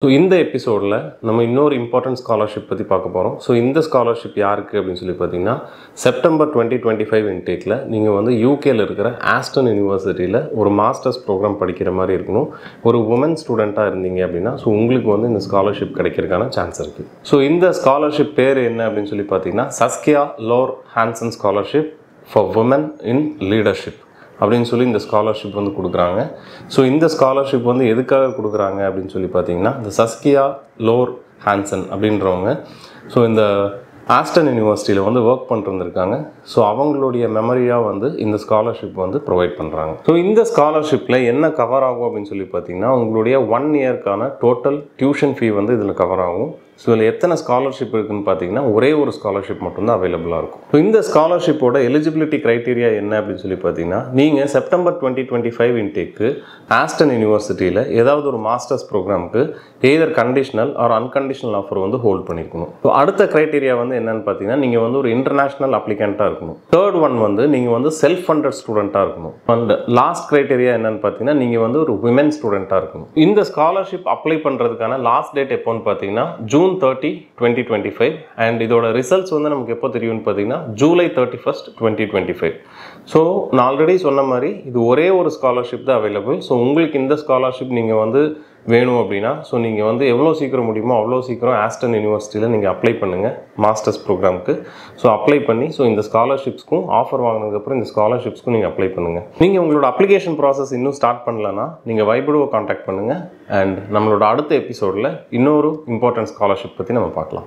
So இந்த எபிசோடில் நம்ம இன்னொரு இம்பார்ட்டன்ட் ஸ்காலர்ஷிப் பற்றி பார்க்க போகிறோம். ஸோ இந்த ஸ்காலர்ஷிப் யாருக்கு அப்படின்னு சொல்லி பார்த்தீங்கன்னா, செப்டம்பர் 2025 இன்டேக்கில் நீங்கள் வந்து யூகேயில் இருக்கிற ஆஸ்டன் யூனிவர்சிட்டியில் ஒரு மாஸ்டர்ஸ் ப்ரோக்ராம் படிக்கிற மாதிரி இருக்கணும். ஒரு உமன் ஸ்டூடெண்ட்டாக இருந்தீங்க அப்படின்னா ஸோ உங்களுக்கு வந்து இந்த ஸ்காலர்ஷிப் கிடைக்கிறதுக்கான சான்ஸ் இருக்குது. ஸோ இந்த ஸ்காலர்ஷிப் பேர் என்ன அப்படின்னு சொல்லி பார்த்தீங்கன்னா, Saskia Lohr Hansen scholarship for women in leadership அப்படின்னு சொல்லி இந்த ஸ்காலர்ஷிப் வந்து கொடுக்குறாங்க. ஸோ இந்த ஸ்காலர்ஷிப் வந்து எதுக்காக கொடுக்குறாங்க அப்படின்னு சொல்லி பார்த்தீங்கன்னா, இந்த சஸ்கியா லோர் ஹான்சன் அப்படின்றவங்க ஸோ இந்த ஆஸ்டன் யூனிவர்சிட்டியில் வந்து ஒர்க் பண்ணிருந்துருக்காங்க. ஸோ அவங்களுடைய மெமரியாக வந்து இந்த ஸ்காலர்ஷிப் வந்து ப்ரொவைட் பண்ணுறாங்க. ஸோ இந்த ஸ்காலர்ஷிப்பில் என்ன கவர் ஆகும் அப்படின்னு சொல்லி பார்த்தீங்கன்னா, உங்களுடைய 1 இயர்க்கான டோட்டல் டியூஷன் ஃபீ வந்து இதில் கவர் ஆகும். ஸோ இதில் எத்தனை ஸ்காலர்ஷிப் இருக்குதுன்னு பார்த்தீங்கன்னா, ஒரே ஒரு ஸ்காலர்ஷிப் மட்டும்தான் அவைலபிளாக இருக்கும். ஸோ இந்த ஸ்காலர்ஷிப்போட எலிஜிபிலிட்டி க்ரைட்டீரியா என்ன அப்படின்னு சொல்லி பார்த்தீங்கன்னா, நீங்கள் செப்டம்பர் 2025 இன்டேக்கு ஆஸ்டன் யூனிவர்சிட்டியில் ஏதாவது ஒரு மாஸ்டர்ஸ் ப்ரோக்ராமுக்கு either conditional or unconditional offer வந்து ஹோல்ட் பண்ணியிருக்கணும். ஸோ அடுத்த க்ரைட்டீரியா வந்து என்னென்னு பார்த்தீங்கன்னா, நீங்கள் வந்து ஒரு இன்டர்நேஷ்னல் அப்ளிகண்ட்டாக இருக்கணும். தேர்ட் ஒன் வந்து நீங்கள் வந்து செல்ஃப் ஃபண்டட் ஸ்டூடெண்ட்டாக இருக்கணும். அண்ட் லாஸ்ட் க்ரைட்டீரியா என்னென்னு பார்த்தீங்கன்னா, நீங்கள் வந்து ஒரு விமென் ஸ்டூடெண்ட்டாக இருக்கணும். இந்த ஸ்காலர்ஷிப் அப்ளை பண்ணுறதுக்கான லாஸ்ட் டேட் எப்போன்னு பார்த்தீங்கன்னா, June 30, 2025 அண்ட் இதோட ரிசல்ட்ஸ் வந்து நமக்கு எப்போ தெரியும்னு பார்த்தீங்கன்னா, July 31, 2025. ஸோ நான் ஆல்ரெடி சொன்ன மாதிரி இது ஒரே ஒரு ஸ்காலர்ஷிப் தான் அவைலபிள். ஸோ உங்களுக்கு இந்த ஸ்காலர்ஷிப் நீங்கள் வந்து வேணும் அப்படின்னா ஸோ நீங்கள் வந்து எவ்வளோ சீக்கிரம் முடியுமோ அவ்வளோ சீக்கிரம் ஆஸ்டன் யூனிவர்சிட்டியில் நீங்கள் அப்ளை பண்ணுங்கள் மாஸ்டர்ஸ் ப்ரோக்ராமுக்கு. ஸோ அப்ளை பண்ணி ஸோ இந்த ஸ்காலர்ஷிப்ஸ்க்கும் ஆஃபர் வாங்கினதுக்கப்புறம் இந்த ஸ்காலர்ஷிப்ஸ்க்கும் நீங்கள் அப்ளை பண்ணுங்கள். நீங்கள் உங்களோட அப்ளிகேஷன் ப்ராசஸ் இன்னும் ஸ்டார்ட் பண்ணலன்னா நீங்கள் வைபடுவை காண்டாக்ட் பண்ணுங்கள். அண்ட் நம்மளோட அடுத்த எபிசோடில் இன்னொரு இம்பார்ட்டன்ட் ஸ்காலர்ஷிப் பற்றி நம்ம பார்க்கலாம்.